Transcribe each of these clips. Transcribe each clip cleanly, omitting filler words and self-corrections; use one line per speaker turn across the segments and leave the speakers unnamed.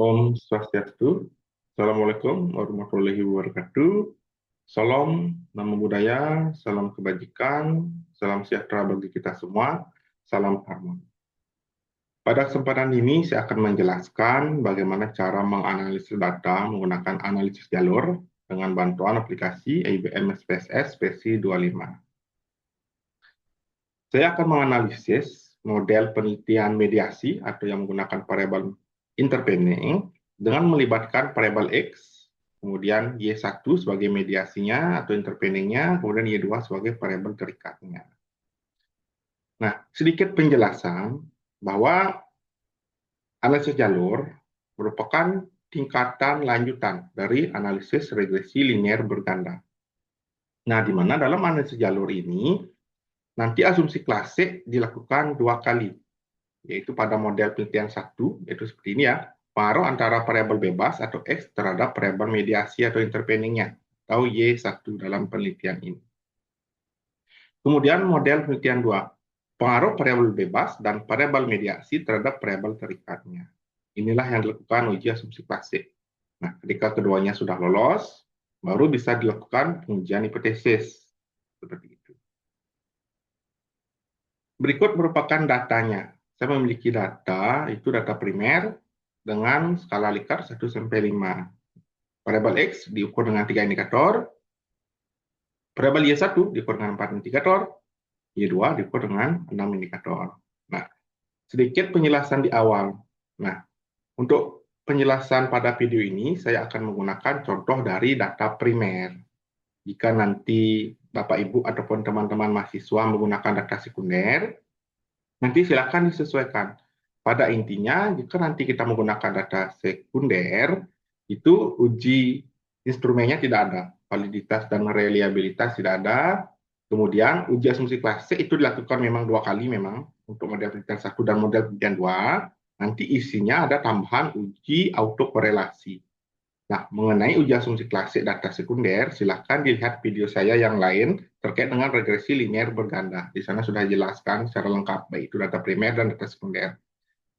Om Swastiastu. Assalamualaikum warahmatullahi wabarakatuh. Salam, namo buddhaya, salam kebajikan, salam sejahtera bagi kita semua, salam harmoni. Pada kesempatan ini saya akan menjelaskan bagaimana cara menganalisis data menggunakan analisis jalur dengan bantuan aplikasi IBM SPSS versi 25. Saya akan menganalisis model penelitian mediasi atau yang menggunakan variabel intervening dengan melibatkan variabel X, kemudian Y1 sebagai mediasinya atau interveningnya, kemudian Y2 sebagai variabel terikatnya. Nah, sedikit penjelasan bahwa analisis jalur merupakan tingkatan lanjutan dari analisis regresi linear berganda. Nah, di mana dalam analisis jalur ini, nanti asumsi klasik dilakukan 2 kali, yaitu pada model penelitian 1, yaitu seperti ini ya, pengaruh antara variabel bebas atau X terhadap variabel mediasi atau interveningnya, atau Y1 dalam penelitian ini. Kemudian model penelitian 2, pengaruh variabel bebas dan variabel mediasi terhadap variabel terikatnya. Inilah yang dilakukan uji asumsi klasik. Nah, ketika keduanya sudah lolos, baru bisa dilakukan pengujian hipotesis. Seperti itu. Berikut merupakan datanya. Saya memiliki data, itu data primer dengan skala Likert 1-5. Variabel X diukur dengan 3 indikator, variabel Y1 diukur dengan 4 indikator, Y2 diukur dengan 6 indikator. Nah, sedikit penjelasan di awal. Nah, untuk penjelasan pada video ini, saya akan menggunakan contoh dari data primer. Jika nanti Bapak Ibu ataupun teman-teman mahasiswa menggunakan data sekunder, nanti silakan disesuaikan. Pada intinya, jika nanti kita menggunakan data sekunder, itu uji instrumennya tidak ada. Validitas dan reliabilitas tidak ada. Kemudian uji asumsi klasik itu dilakukan memang 2 kali memang untuk model penelitian 1 dan model penelitian 2. Nanti isinya ada tambahan uji autokorelasi. Nah, mengenai uji asumsi klasik data sekunder, silakan dilihat video saya yang lain terkait dengan regresi linear berganda. Di sana sudah dijelaskan secara lengkap, baik itu data primer dan data sekunder.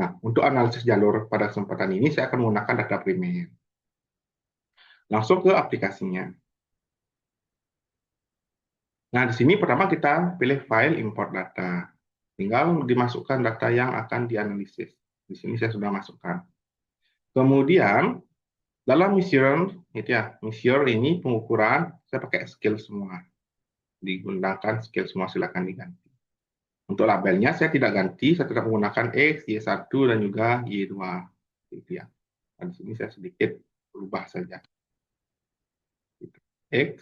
Nah, untuk analisis jalur pada kesempatan ini, saya akan menggunakan data primer. Langsung ke aplikasinya. Nah, di sini pertama kita pilih file import data. Tinggal dimasukkan data yang akan dianalisis. Di sini saya sudah masukkan. Kemudian, dalam measure, itu ya, measure ini pengukuran, saya pakai scale semua. Digunakan scale semua, silakan diganti. Untuk labelnya saya tidak ganti, saya tetap menggunakan X, Y1, dan juga Y2. Itu ya. Dan di sini saya sedikit berubah saja. X,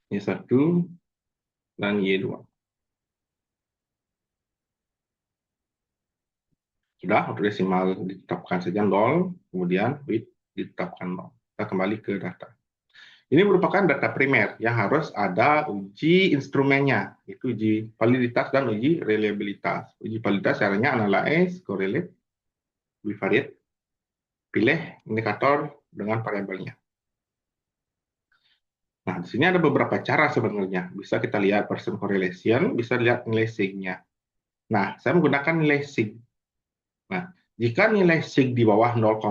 Y1, dan Y2. Sudah, untuk desimal ditetapkan saja 0, kemudian width ditetapkan 0. Kita kembali ke data. Ini merupakan data primer yang harus ada uji instrumennya, itu uji validitas dan uji reliabilitas. Uji validitas caranya analyze, correlate, bivariate, pilih indikator dengan variabelnya. Nah, di sini ada beberapa cara sebenarnya. Bisa kita lihat percent correlation, bisa lihat nilai sig-nya. Nah, saya menggunakan nilai sig. Nah, jika nilai sig di bawah 0,05,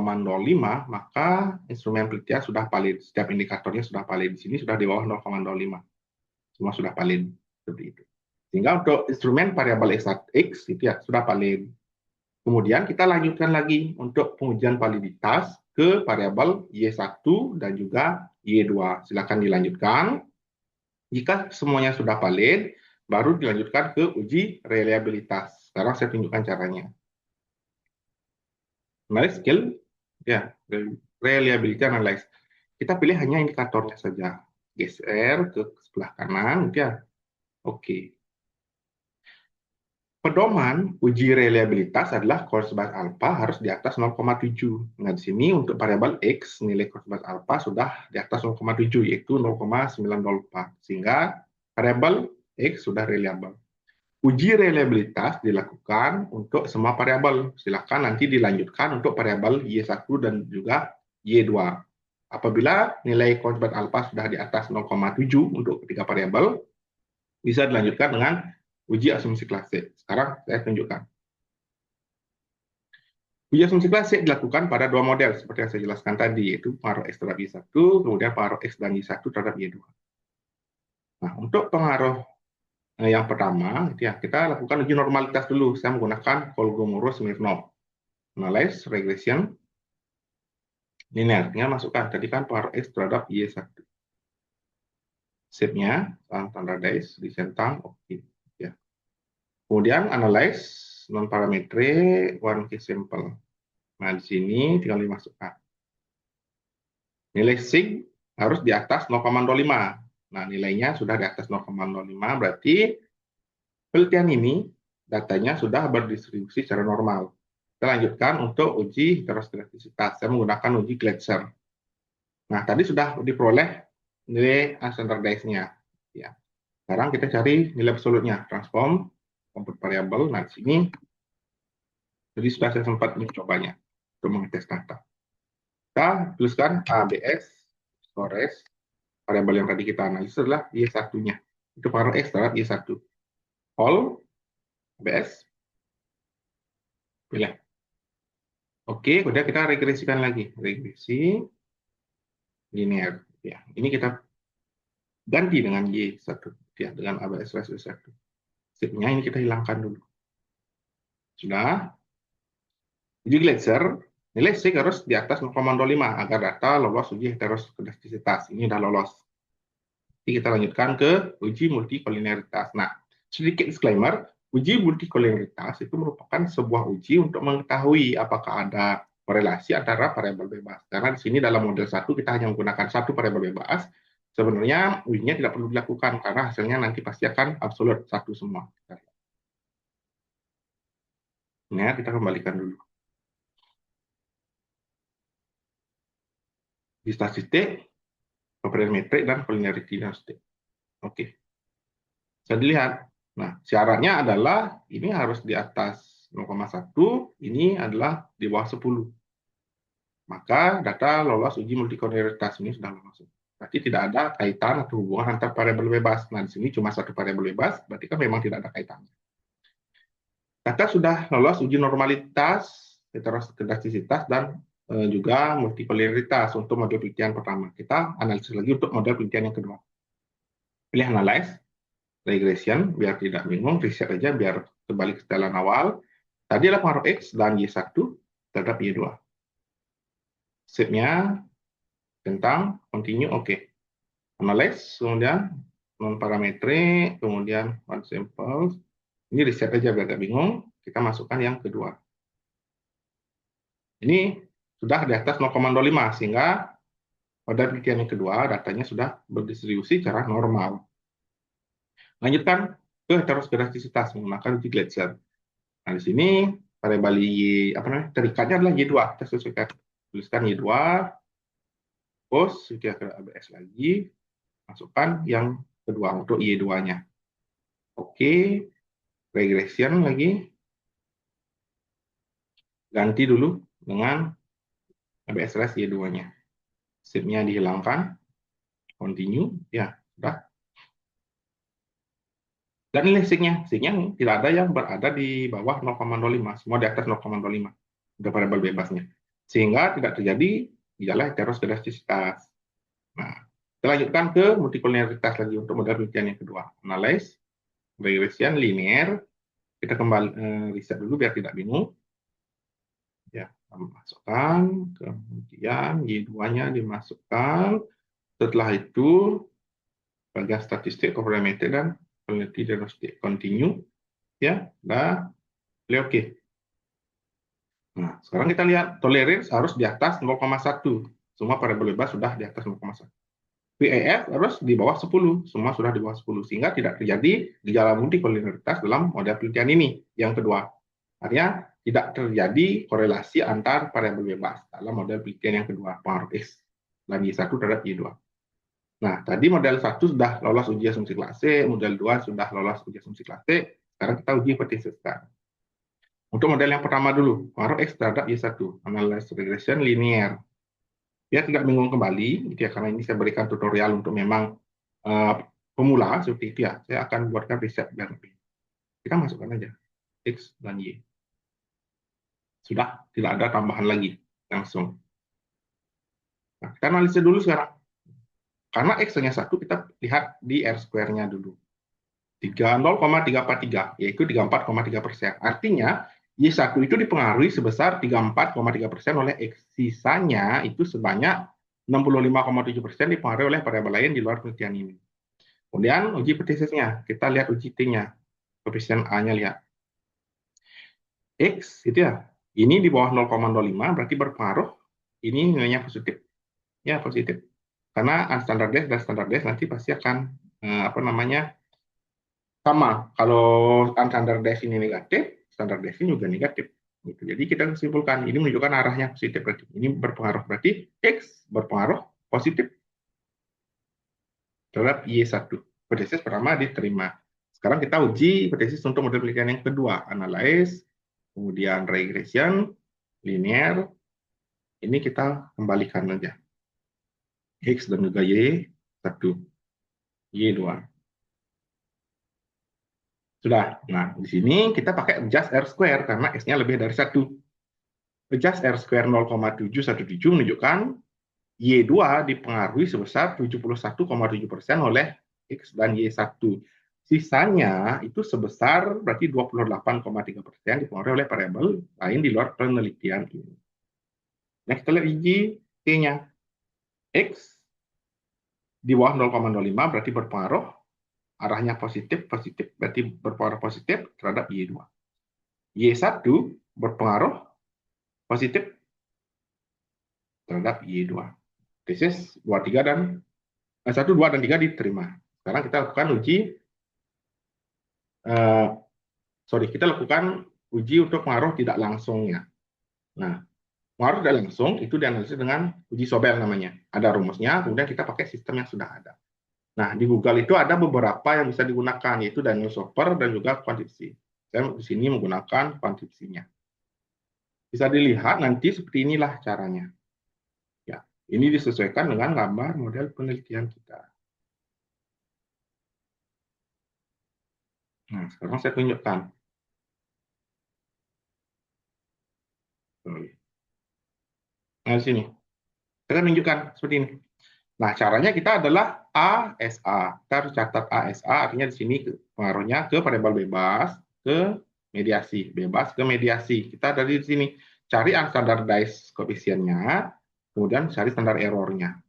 maka instrumen penelitian sudah valid. Setiap indikatornya sudah valid. Di sini sudah di bawah 0,05. Semua sudah valid. Seperti itu. Sehingga untuk instrumen variabel X itu ya sudah valid. Kemudian kita lanjutkan lagi untuk pengujian validitas ke variabel Y1 dan juga Y2. Silakan dilanjutkan. Jika semuanya sudah valid, baru dilanjutkan ke uji reliabilitas. Sekarang saya tunjukkan caranya. Analyze skill, ya, reliability analyze. Kita pilih hanya indikatornya saja. Geser ke sebelah kanan, ya. Oke. Pedoman uji reliabilitas adalah koefisien alfa harus di atas 0,7. Nah, di sini untuk variabel X, nilai koefisien alfa sudah di atas 0,7, yaitu 0,904. Sehingga variabel X sudah reliable. Uji reliabilitas dilakukan untuk semua variabel. Silakan nanti dilanjutkan untuk variabel Y1 dan juga Y2. Apabila nilai koefisien alfa sudah di atas 0,7 untuk ketiga variabel, bisa dilanjutkan dengan uji asumsi klasik. Sekarang saya tunjukkan. Uji asumsi klasik dilakukan pada dua model seperti yang saya jelaskan tadi, yaitu pengaruh X terhadap Y1, kemudian pengaruh X dan Y1 terhadap Y2. Nah, untuk pengaruh yang pertama, ya, kita lakukan uji normalitas dulu. Saya menggunakan Kolmogorov-Smirnov. Analyze regression linear. Tinggal masukkan, tadi kan pengaruh X terhadap Y1. Shape-nya, standardize, disentang, oke. Ya. Kemudian analyze non-parametre one case sample. Nah, di sini tinggal dimasukkan. Nilai sig harus di atas 0,05. Nah, nilainya sudah di atas 0,05, berarti penelitian ini datanya sudah berdistribusi secara normal. Kita lanjutkan untuk uji heteroskedastisitas. Saya menggunakan uji Gletser. Nah, tadi sudah diperoleh nilai unstandardized-nya. Ya. Sekarang kita cari nilai absolutnya. Transform, compute variable. Nah, di sini jadi sudah saya sempat mencobanya untuk mengetes data. Kita tuliskan ABS, stores, variabel yang tadi kita analisis adalah Y1-nya. Itu pengaruh X terhadap Y1. All, ABS, pilih. Oke, kemudian kita regresikan lagi. Regresi linear. Ya, ini kita ganti dengan Y1. Ya, dengan ABS ratio 1. Shape-nya ini kita hilangkan dulu. Sudah. Uji Gletser, nilai sig harus di atas 0,05 agar data lolos uji heteroskedastisitas. Ini sudah lolos. Jadi kita lanjutkan ke uji multikolinearitas. Nah, sedikit disclaimer, uji multikolinearitas itu merupakan sebuah uji untuk mengetahui apakah ada korelasi antara variabel bebas. Karena di sini dalam model 1 kita hanya menggunakan satu variabel bebas. Sebenarnya ujinya tidak perlu dilakukan karena hasilnya nanti pasti akan absolut satu semua. Nah, kita kembalikan dulu. Di statistik, covariance metrik, dan collinearity diagnostic. Oke. Bisa dilihat. Nah, syaratnya adalah ini harus di atas 0,1, ini adalah di bawah 10. Maka data lolos uji multikolinearitas ini sudah lolos. Berarti tidak ada kaitan atau hubungan antar variabel bebas. Nah, di sini cuma satu variabel bebas, berarti kan memang tidak ada kaitannya. Data sudah lolos uji normalitas, heteroskedastisitas, dan juga multikolinearitas untuk model penelitian pertama. Kita analisis lagi untuk model penelitian yang kedua. Pilih analyze, regression, biar tidak bingung, reset aja biar kembali ke jalan awal. Tadi adalah pengaruh X dan Y1 terhadap Y2. Shape-nya tentang continue, oke. Analyze, kemudian non-parametre, kemudian one sample. Ini reset aja biar tidak bingung. Kita masukkan yang kedua. Ini sudah di atas 0,05, sehingga pada penelitian yang kedua datanya sudah berdistribusi secara normal. Lanjutkan ke heteroskedastisitas menggunakan uji Gletser. Nah, di sini variabel terikatnya adalah Y2. Kita sesuaikan. Tuliskan Y2, post, kita ke ABS lagi, masukkan yang kedua untuk Y2-nya. Oke, regression lagi. Ganti dulu dengan ABS res Y2-nya. Shape-nya dihilangkan. Continue, ya, sudah. Dan nilai sig-nya tidak ada yang berada di bawah 0,05, semua di atas 0,05 untuk variabel bebasnya. Sehingga tidak terjadi gejala heteroskedastisitas. Nah, kita lanjutkan ke multikolinearitas lagi untuk model penelitian yang kedua. Analyze, regression, linear. Kita kembali riset dulu biar tidak bingung. Ya, masukkan, kemudian Y2-nya dimasukkan. Setelah itu, bagian statistik, covariance metrik, dan collinearity diagnostic. Continue. Ya, nah, oke. Nah, sekarang kita lihat tolerance harus di atas 0,1. Semua variabel bebas sudah di atas 0,1. VAF harus di bawah 10, semua sudah di bawah 10, sehingga tidak terjadi gejala multikolinearitas dalam model penelitian ini. Yang kedua, artinya tidak terjadi korelasi antar variabel bebas dalam model penelitian yang kedua, pengaruh X dan Y1 terhadap Y2. Nah, tadi model 1 sudah lolos uji asumsi klasik, model 2 sudah lolos uji asumsi klasik, sekarang kita uji hipotesiskan. Untuk model yang pertama dulu, pengaruh X terhadap Y1, analysis regression linear. Biar tidak bingung kembali, gitu ya, karena ini saya berikan tutorial untuk memang pemula seperti itu ya. Saya akan buatkan riset dan lebih. Kita masukkan aja X dan Y. Sudah tidak ada tambahan lagi, langsung. Nah, kita analisis dulu sekarang. Karena X-nya 1, kita lihat di R-square-nya dulu. 0,343, yaitu 34,3%. Artinya, Y1 itu dipengaruhi sebesar 34,3% oleh X. Sisanya itu sebanyak 65,7% dipengaruhi oleh variabel lain di luar penelitian ini. Kemudian uji hipotesisnya, kita lihat uji T-nya. Koefisien A-nya lihat. X itu ya, ini di bawah 0,05 berarti berpengaruh, ini nilainya positif. Ya, positif. Karena unstandardized dan standardized nanti pasti akan sama. Kalau unstandardized ini negatif, standardized ini juga negatif. Gitu. Jadi kita simpulkan ini menunjukkan arahnya positif berarti. Ini berpengaruh berarti X berpengaruh positif terhadap Y1. Hipotesis pertama diterima. Sekarang kita uji hipotesis untuk model penelitian yang kedua, analyze, kemudian regression, linear. Ini kita kembalikan aja. X dan juga Y1, Y2. Sudah. Nah, di sini kita pakai adjust R square karena X-nya lebih dari 1. Adjust R square 0,717 menunjukkan Y2 dipengaruhi sebesar 71,7% oleh X dan Y1. Sisanya itu sebesar berarti 28,3% dipengaruhi oleh variabel lain di luar penelitian ini. Nah, kita lihat uji T-nya. X di bawah 0,05 berarti berpengaruh, arahnya positif, berarti berpengaruh positif terhadap Y2. Y1 berpengaruh positif terhadap Y2. Tesis 2, 3 dan 1, 2 dan 3 diterima. Sekarang kita lakukan kita lakukan uji untuk pengaruh tidak langsungnya. Nah, pengaruh tidak langsung itu dianalisis dengan uji Sobel namanya. Ada rumusnya, kemudian kita pakai sistem yang sudah ada. Nah, di Google itu ada beberapa yang bisa digunakan, yaitu Daniel-Shopper dan juga kuantitasi. Saya di sini menggunakan kuantitasinya. Bisa dilihat nanti seperti inilah caranya. Ya, ini disesuaikan dengan gambar model penelitian kita. Nah, sekarang saya tunjukkan. Nah, di sini. Saya akan tunjukkan seperti ini. Nah, caranya kita adalah ASA. Kita harus catat ASA, artinya di sini pengaruhnya ke variabel bebas, ke mediasi. Bebas ke mediasi. Kita dari sini cari unstandardized koefisiennya, kemudian cari standar errornya.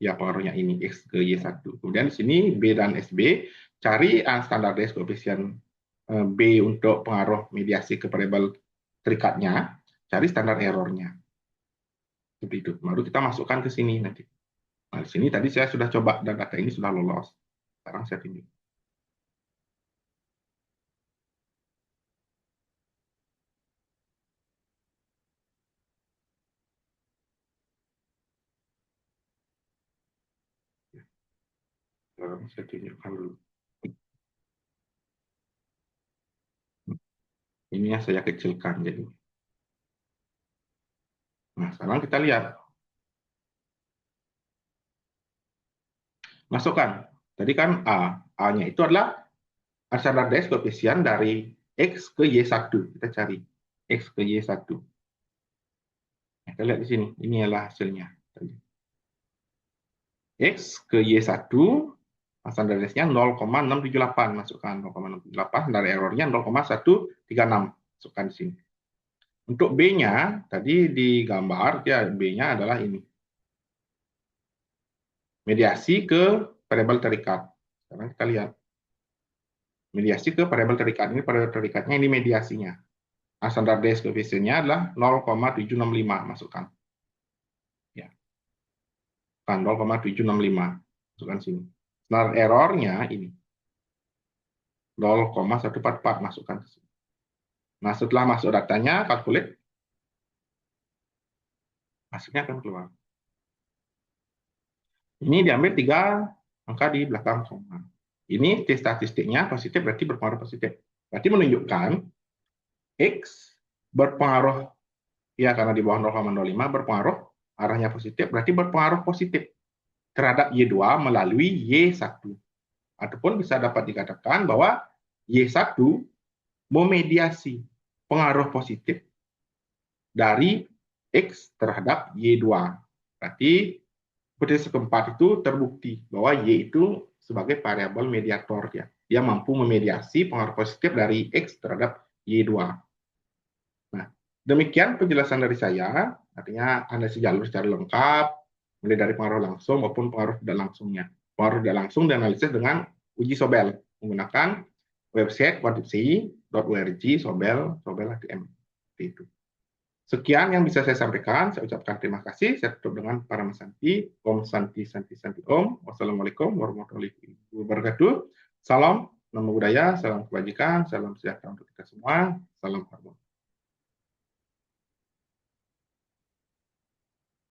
Ya, pengaruhnya ini X ke Y1. Kemudian di sini B dan SB, cari unstandardized koefisien B untuk pengaruh mediasi ke variabel terikatnya, cari standar errornya. Seperti itu. Baru kita masukkan ke sini nanti. Nah, di sini tadi saya sudah coba dan data ini sudah lolos. Sekarang saya tunjuk. Sekarang saya tunjukkan dulu. Ini yang saya kecilkan jadi. Nah, sekarang kita lihat. Masukkan. Tadi kan A. A-nya itu adalah standardized koefisien dari X ke Y1. Kita cari X ke Y1. Kita lihat di sini. Ini adalah hasilnya. X ke Y1, standardized-nya 0,678. Masukkan 0,678. Standar error-nya 0,136. Masukkan di sini. Untuk B-nya, tadi digambar, ya B-nya adalah ini. Mediasi ke variabel terikat. Sekarang kita lihat. Mediasi ke variabel terikat. Ini variabel terikatnya, ini mediasinya. Standardized coefficient-nya adalah 0,765. Masukkan. Ya. 0,765. Masukkan sini. Standar error-nya ini. 0,144. Masukkan ke sini. Nah, setelah masuk datanya, calculate. Hasilnya akan keluar. Ini diambil 3 angka di belakang koma. Ini T statistiknya positif, berarti berpengaruh positif. Berarti menunjukkan X berpengaruh, ya karena di bawah 0,05 berpengaruh, arahnya positif, berarti berpengaruh positif terhadap Y2 melalui Y1. Ataupun bisa dapat dikatakan bahwa Y1 memediasi pengaruh positif dari X terhadap Y2. Berarti hipotesa keempat itu terbukti bahwa Y itu sebagai variabel mediator ya. Dia mampu memediasi pengaruh positif dari X terhadap Y2. Nah, demikian penjelasan dari saya. Artinya analisis jalur secara lengkap, mulai dari pengaruh langsung maupun pengaruh tidak langsungnya. Pengaruh tidak langsung dianalisis dengan uji Sobel menggunakan website quantipsi.org Sobel ATM. Itu. Sekian yang bisa saya sampaikan. Saya ucapkan terima kasih. Saya tutup dengan Param Santi. Om Santi Santi Santi Om. Wassalamualaikum warahmatullahi wabarakatuh. Salam, namo buddhaya, salam kebajikan, salam sejahtera untuk kita semua. Salam hormat.